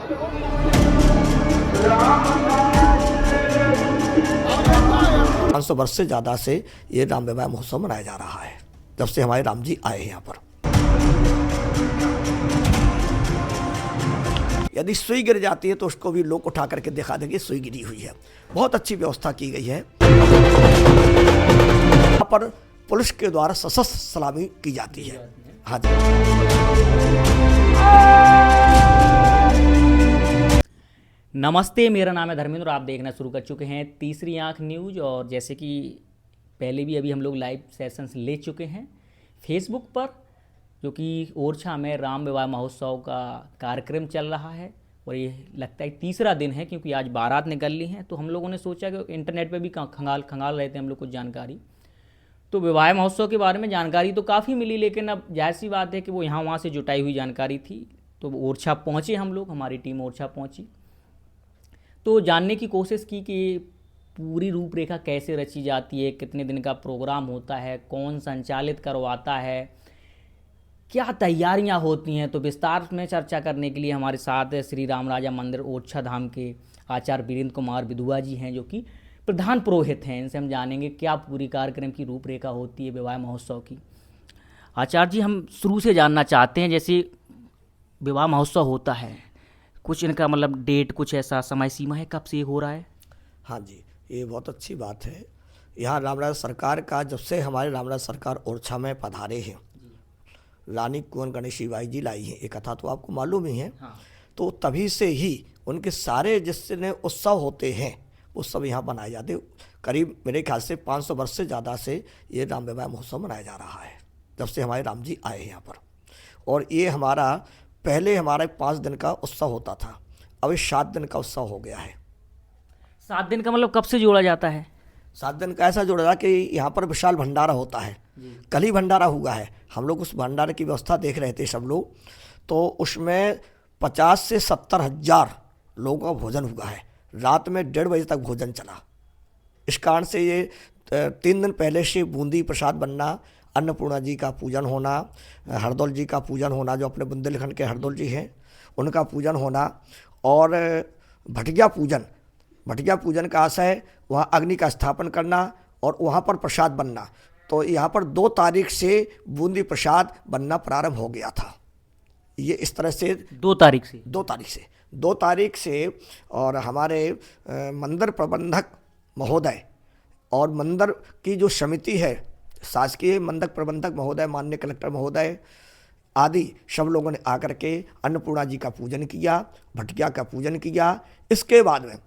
सौ वर्ष से ज़्यादा से ये राम विवाह महोत्सव मनाया जा रहा है, जब से हमारे राम जी आए हैं यहाँ पर। यदि सुई गिर जाती है तो उसको भी लोग उठा करके दिखा देंगे सुई गिरी हुई है। बहुत अच्छी व्यवस्था की गई है। यहाँ पर पुलिस के द्वारा सशस्त्र सलामी की जाती है। हाँ जी। नमस्ते, मेरा नाम है धर्मेंद्र। आप देखना शुरू कर चुके हैं तीसरी आंख न्यूज़। और जैसे कि पहले भी अभी हम लोग लाइव सेशंस ले चुके हैं फेसबुक पर, जो कि ओरछा में राम विवाह महोत्सव का कार्यक्रम चल रहा है। और ये लगता है तीसरा दिन है, क्योंकि आज बारात निकल ली हैं। तो हम लोगों ने सोचा कि इंटरनेट पे भी खंगाल रहे थे हम लोग कुछ जानकारी, तो विवाह महोत्सव के बारे में जानकारी तो काफ़ी मिली, लेकिन अब जाहिर सी बात है कि वो यहाँ वहाँ से जुटाई हुई जानकारी थी। तो ओरछा पहुँचे हम लोग, हमारी टीम ओरछा पहुँची, तो जानने की कोशिश की कि पूरी रूपरेखा कैसे रची जाती है, कितने दिन का प्रोग्राम होता है, कौन संचालित करवाता है, क्या तैयारियां होती हैं। तो विस्तार में चर्चा करने के लिए हमारे साथ श्री राम राजा मंदिर ओरछा धाम के आचार्य वीरेंद्र कुमार विधुआ जी हैं, जो कि प्रधान पुरोहित हैं। इनसे हम जानेंगे क्या पूरी कार्यक्रम की रूपरेखा होती है विवाह महोत्सव की। आचार्य जी, हम शुरू से जानना चाहते हैं, जैसे विवाह महोत्सव होता है, कुछ इनका मतलब डेट, कुछ ऐसा समय सीमा है, कब से हो रहा है? हाँ जी, ये बहुत अच्छी बात है। यहाँ रामराज सरकार का, जब से हमारे रामराज सरकार ओरछा में पधारे हैं, रानी कुंवर गणेशी बाई जी लाई है, ये कथा तो आपको मालूम ही है। हाँ। तो तभी से ही उनके सारे जितने उत्सव होते हैं वो सब यहाँ बनाए जाते। करीब मेरे ख्याल से 500 वर्ष से ज़्यादा से ये राम विवाह महोत्सव मनाया जा रहा है, जब से हमारे राम जी आए हैं यहाँ पर। और ये हमारा पहले हमारा 5 दिन का उत्सव होता था, अब 7 दिन का उत्सव हो गया है। 7 दिन का मतलब कब से जोड़ा जाता है? 7 दिन का ऐसा जोड़ा कि यहाँ पर विशाल भंडारा होता है। कल ही भंडारा हुआ है, हम लोग उस भंडारे की व्यवस्था देख रहे थे सब लोग। तो उसमें 50 से 70 हज़ार लोगों का भोजन हुआ है। रात में 1:30 बजे तक भोजन चला। इस कारण से ये 3 दिन पहले से बूंदी प्रसाद बनना, अन्नपूर्णा जी का पूजन होना, हरदौल जी का पूजन होना, जो अपने बुंदेलखंड के हरदौल जी हैं उनका पूजन होना, और भटिया पूजन का आशय वहाँ अग्नि का स्थापन करना और वहाँ पर प्रसाद बनना। तो यहाँ पर 2 तारीख से बूंदी प्रसाद बनना प्रारंभ हो गया था। ये इस तरह से 2 तारीख से और हमारे मंदिर प्रबंधक महोदय और मंदिर की जो समिति है, शासकीय मंदिर प्रबंधक महोदय, माननीय कलेक्टर महोदय आदि सब लोगों ने आकर के अन्नपूर्णा जी का पूजन किया, भटिया का पूजन किया। इसके बाद में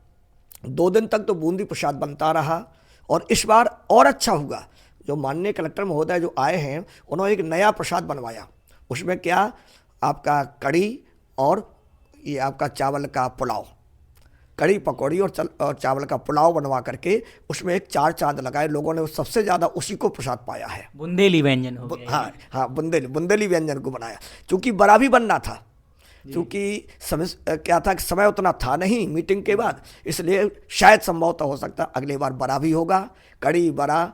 2 दिन तक तो बूंदी प्रसाद बनता रहा। और इस बार और अच्छा हुआ, जो माननीय कलेक्टर महोदय जो आए हैं उन्होंने एक नया प्रसाद बनवाया। उसमें क्या, आपका कड़ी और ये आपका चावल का पुलाव, कड़ी पकौड़ी और चावल का पुलाव बनवा करके उसमें एक 4 चांद लगाए। लोगों ने सबसे ज़्यादा उसी को प्रसाद पाया है। बुंदेली व्यंजन हो गया। हाँ, बुंदेली व्यंजन को बनाया, क्योंकि बड़ा भी बनना था। क्योंकि समय क्या था कि समय उतना था नहीं मीटिंग के बाद, इसलिए शायद संभवतः हो सकता अगले बार बड़ा भी होगा। कड़ी, बड़ा,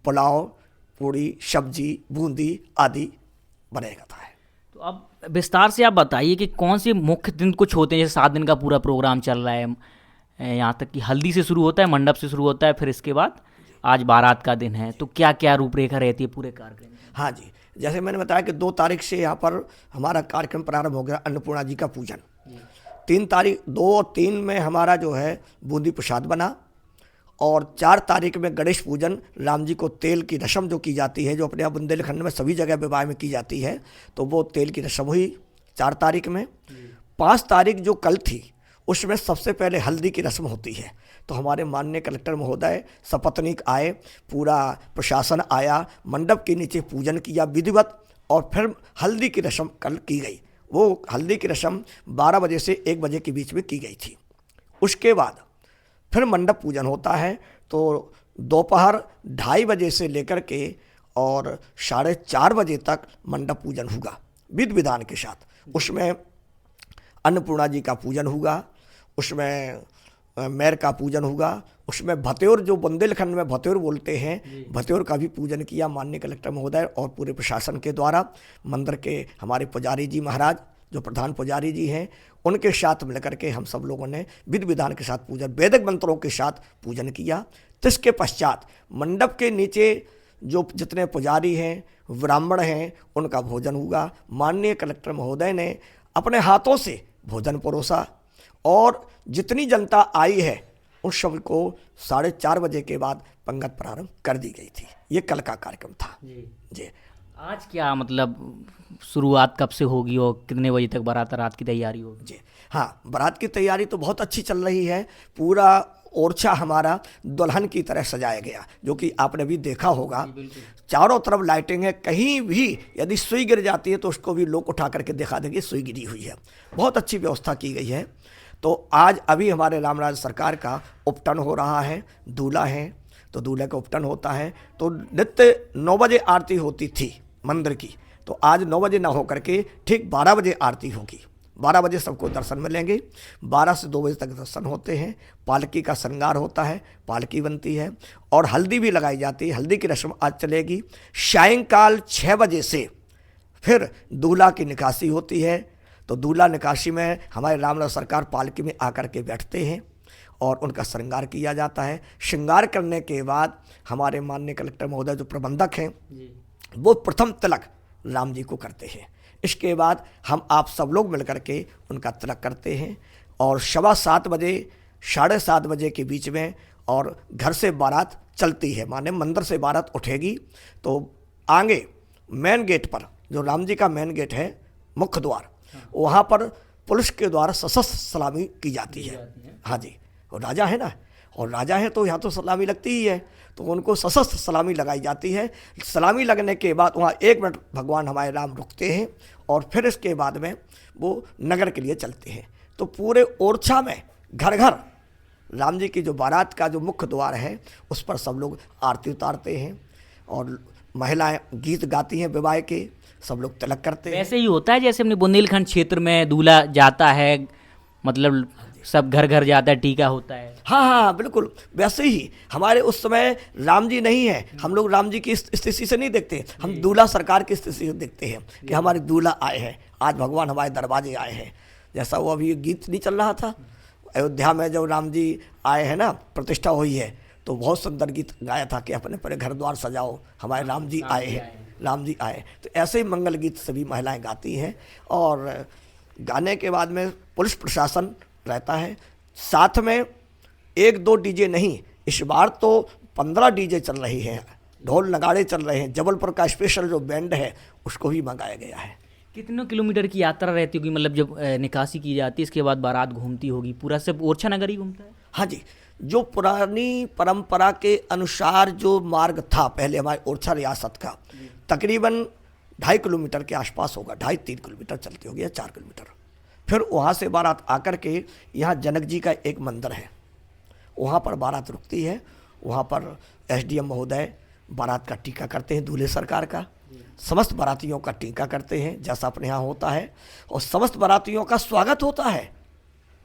पुलाव, पूड़ी, सब्जी, बूंदी आदि बनेगा था। तो अब विस्तार से आप बताइए कि कौन से मुख्य दिन कुछ होते हैं। जैसे 7 दिन का पूरा प्रोग्राम चल रहा है, यहाँ तक कि हल्दी से शुरू होता है, मंडप से शुरू होता है, फिर इसके बाद आज बारात का दिन है। तो क्या क्या रूपरेखा रहती है पूरे कार्यक्रम में? हाँ जी, जैसे मैंने बताया कि 2 तारीख से यहाँ पर हमारा कार्यक्रम प्रारंभ हो गया, अन्नपूर्णा जी का पूजन। 2 और 3 में हमारा जो है बूंदी प्रसाद बना, और 4 तारीख में गणेश पूजन, राम जी को तेल की रस्म जो की जाती है, जो अपने यहाँ बुंदेलखंड में सभी जगह विवाह में की जाती है, तो वो तेल की रस्म हुई 4 तारीख में। 5 तारीख जो कल थी, उसमें सबसे पहले हल्दी की रस्म होती है। तो हमारे माननीय कलेक्टर महोदय सपत्नीक आए, पूरा प्रशासन आया, मंडप के नीचे पूजन किया विधिवत, और फिर हल्दी की रस्म कल की गई। वो हल्दी की रस्म 12 बजे से 1 बजे के बीच में की गई थी। उसके बाद फिर मंडप पूजन होता है। तो दोपहर 2:30 बजे से लेकर के और 4:30 बजे तक मंडप पूजन होगा विधि विधान के साथ। उसमें अन्नपूर्णा जी का पूजन होगा, उसमें मैर का पूजन होगा, उसमें भत्योर, जो बुंदेलखंड में भत्योर बोलते हैं, भत्योर का भी पूजन किया माननीय कलेक्टर महोदय और पूरे प्रशासन के द्वारा। मंदिर के हमारे पुजारी जी महाराज जो प्रधान पुजारी जी हैं, उनके साथ मिलकर के हम सब लोगों ने विधि विधान के साथ पूजन, वैदिक मंत्रों के साथ पूजन किया। जिसके पश्चात मंडप के नीचे जो जितने पुजारी हैं, ब्राह्मण हैं, उनका भोजन हुआ। माननीय कलेक्टर महोदय ने अपने हाथों से भोजन परोसा और जितनी जनता आई है उस सब को 4:30 बजे के बाद पंगत प्रारंभ कर दी गई थी। ये कल का कार्यक्रम था जी। आज क्या मतलब शुरुआत कब से होगी और कितने बजे तक बारात की तैयारी होगी? जी हाँ, बारात की तैयारी तो बहुत अच्छी चल रही है। पूरा ओरछा हमारा दुल्हन की तरह सजाया गया, जो कि आपने भी देखा होगा। चारों तरफ लाइटिंग है, कहीं भी यदि सुई गिर जाती है तो उसको भी लोग उठा करके दिखा देंगे सुई गिरी हुई है। बहुत अच्छी व्यवस्था की गई है। तो आज अभी हमारे रामराज सरकार का उपटन हो रहा है, दूल्हा है तो दूल्हे का उपटन होता है। तो नित्य 9 बजे आरती होती थी मंदिर की, तो आज 9 बजे ना होकर के ठीक 12 बजे आरती होगी। 12 बजे सबको दर्शन मिलेंगे। 12 से 2 बजे तक दर्शन होते हैं। पालकी का श्रृंगार होता है, पालकी बनती है और हल्दी भी लगाई जाती है। हल्दी की रस्म आज चलेगी। सायंकाल 6 बजे से फिर दूल्हा की निकासी होती है। तो दूल्हा निकासी में हमारे रामराज सरकार पालकी में आकर के बैठते हैं और उनका श्रृंगार किया जाता है। श्रृंगार करने के बाद हमारे माननीय कलेक्टर महोदय जो प्रबंधक हैं वो प्रथम तिलक राम जी को करते हैं। इसके बाद हम आप सब लोग मिलकर के उनका तिलक करते हैं और 7:15 बजे 7:30 बजे के बीच में और घर से बारात चलती है, माने मंदिर से बारात उठेगी। तो आगे मेन गेट पर, जो राम जी का मेन गेट है, मुख्य द्वार, वहाँ पर पुलिस के द्वारा सशस्त्र सलामी की जाती है। हाँ जी, और राजा है ना, और राजा है तो यहाँ तो सलामी लगती ही है, तो उनको सशस्त्र सलामी लगाई जाती है। सलामी लगने के बाद वहाँ 1 मिनट भगवान हमारे राम रुकते हैं और फिर इसके बाद में वो नगर के लिए चलते हैं। तो पूरे ओरछा में घर घर राम जी की जो बारात का जो मुख्य द्वार है उस पर सब लोग आरती उतारते हैं और महिलाएं गीत गाती हैं विवाह के, सब लोग तिलक करते हैं। वैसे ही होता है जैसे अपने बुंदेलखंड क्षेत्र में दूल्हा जाता है, मतलब सब घर घर जाता है, टीका होता है। हाँ हाँ बिल्कुल वैसे ही। हमारे उस समय राम जी नहीं है, हम लोग राम जी की स्थिति से नहीं देखते, हम दूल्हा सरकार की स्थिति से देखते हैं कि हमारे दूल्हा आए हैं, आज भगवान हमारे दरवाजे आए हैं। जैसा वो अभी गीत नहीं चल रहा था अयोध्या में, जब राम जी आए हैं ना, प्रतिष्ठा हुई है, तो बहुत सुंदर गीत गाया था कि अपने पूरे घर द्वार सजाओ, हमारे राम जी आए हैं, राम जी आए। तो ऐसे ही मंगल गीत सभी महिलाएं गाती हैं और गाने के बाद में पुलिस प्रशासन रहता है। साथ में 1-2 डीजे नहीं, इस बार तो 15 डीजे चल रही हैं, ढोल नगाड़े चल रहे हैं। जबलपुर का स्पेशल जो बैंड है उसको भी मंगाया गया है। कितने किलोमीटर की यात्रा रहती होगी, मतलब जब निकासी की जाती है इसके बाद बारात घूमती होगी, पूरा सिर्फ ओरछा नगर ही घूमता है? हाँ जी, जो पुरानी परंपरा के अनुसार जो मार्ग था पहले हमारे ओरछा रियासत का, तकरीबन 2.5 किलोमीटर के आसपास होगा, 2.5-3 किलोमीटर चलती होगी या 4 किलोमीटर। फिर वहाँ से बारात आकर के यहाँ जनक जी का एक मंदिर है, वहाँ पर बारात रुकती है। वहाँ पर SDM महोदय बारात का टीका करते हैं, दूल्हे सरकार का, समस्त बारातियों का टीका करते हैं जैसा अपने यहाँ होता है, और समस्त बारातियों का स्वागत होता है।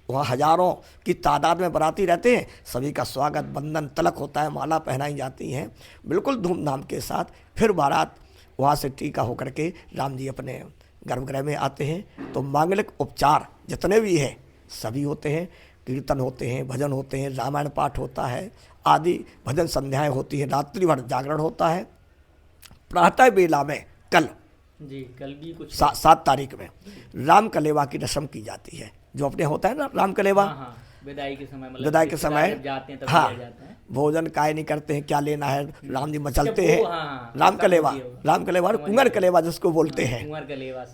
वहाँ हजारों की तादाद में बाराती रहते हैं, सभी का स्वागत, बंधन, तिलक होता है, माला पहनाई जाती हैं बिल्कुल धूमधाम के साथ। फिर बारात वहाँ से टीका होकर के राम जी अपने गर्भगृह में आते हैं। तो मांगलिक उपचार जितने भी हैं सभी होते हैं, कीर्तन होते हैं, भजन होते हैं, रामायण पाठ होता है, आदि भजन संध्याएं होती हैं, रात्रि भर जागरण होता है। प्रातः बेला में कल भी कुछ 7 तारीख में राम कलेवा की रस्म की जाती है, जो अपने होता है ना राम कलेवा। विदाई के समय, मतलब विदाई के समय जाते हैं तब हाँ, दिया जाता है। भोजन काय नहीं करते हैं, क्या लेना है, राम जी मचलते वो, हैं। हाँ, राम कलेवा कुंवर कलेवा जिसको बोलते हैं,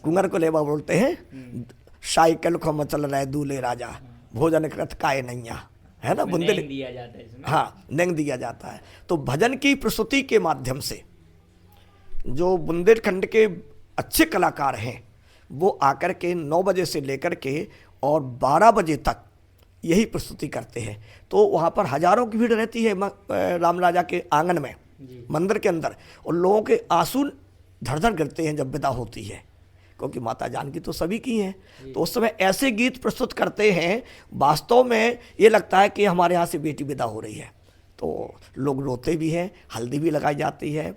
कुंवर कलेवा बोलते हैं। साइकिल को मचल रहे दूल्हे राजा, भोजन कृत काय नैया, है ना, बुंदेल दिया जाता है इसमें। हाँ, नेंग दिया जाता है। तो भजन की प्रस्तुति के माध्यम से जो बुंदेलखंड के अच्छे कलाकार हैं वो आकर के 9 बजे से लेकर के और 12 बजे तक यही प्रस्तुति करते हैं। तो वहाँ पर हजारों की भीड़ रहती है राम राजा के आंगन में, मंदिर के अंदर, और लोगों के आंसू धड़-धड़ गिरते हैं जब विदा होती है, क्योंकि माता जानकी तो सभी की हैं। तो उस समय ऐसे गीत प्रस्तुत करते हैं, वास्तव में ये लगता है कि हमारे यहाँ से बेटी विदा हो रही है। तो लोग रोते भी हैं, हल्दी भी लगाई जाती है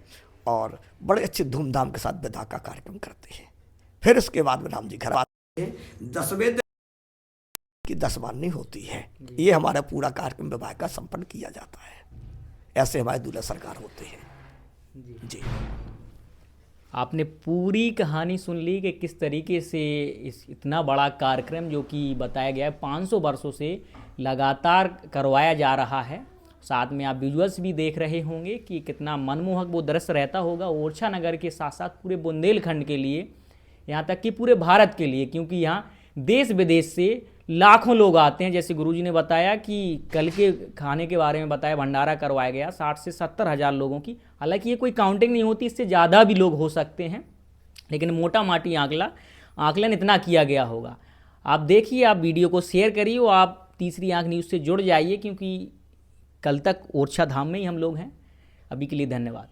और बड़े अच्छे धूमधाम के साथ विदा का कार्यक्रम करते हैं। फिर इसके बाद में राम जी घर 10वें दिन की 10 माननी होती है। ये हमारा पूरा कार्यक्रम विभाग का संपन्न किया जाता है। ऐसे हमारे दूल्हा सरकार होते हैं जी। आपने पूरी कहानी सुन ली कि किस तरीके से इस इतना बड़ा कार्यक्रम जो कि बताया गया है 500 वर्षों से लगातार करवाया जा रहा है। साथ में आप विजुअल्स भी देख रहे होंगे कि कितना मनमोहक वो दृश्य रहता होगा ओरछा नगर के साथ साथ पूरे बुंदेलखंड के लिए, यहाँ तक कि पूरे भारत के लिए, क्योंकि यहाँ देश विदेश से लाखों लोग आते हैं। जैसे गुरुजी ने बताया कि कल के खाने के बारे में बताया, भंडारा करवाया गया 60 से 70 हज़ार लोगों की। हालांकि ये कोई काउंटिंग नहीं होती, इससे ज़्यादा भी लोग हो सकते हैं, लेकिन मोटा माटी आकलन इतना किया गया होगा। आप देखिए, आप वीडियो को शेयर करिए और आप तीसरी आंख न्यूज़ से जुड़ जाइए, क्योंकि कल तक ओरछा धाम में ही हम लोग हैं। अभी के लिए धन्यवाद।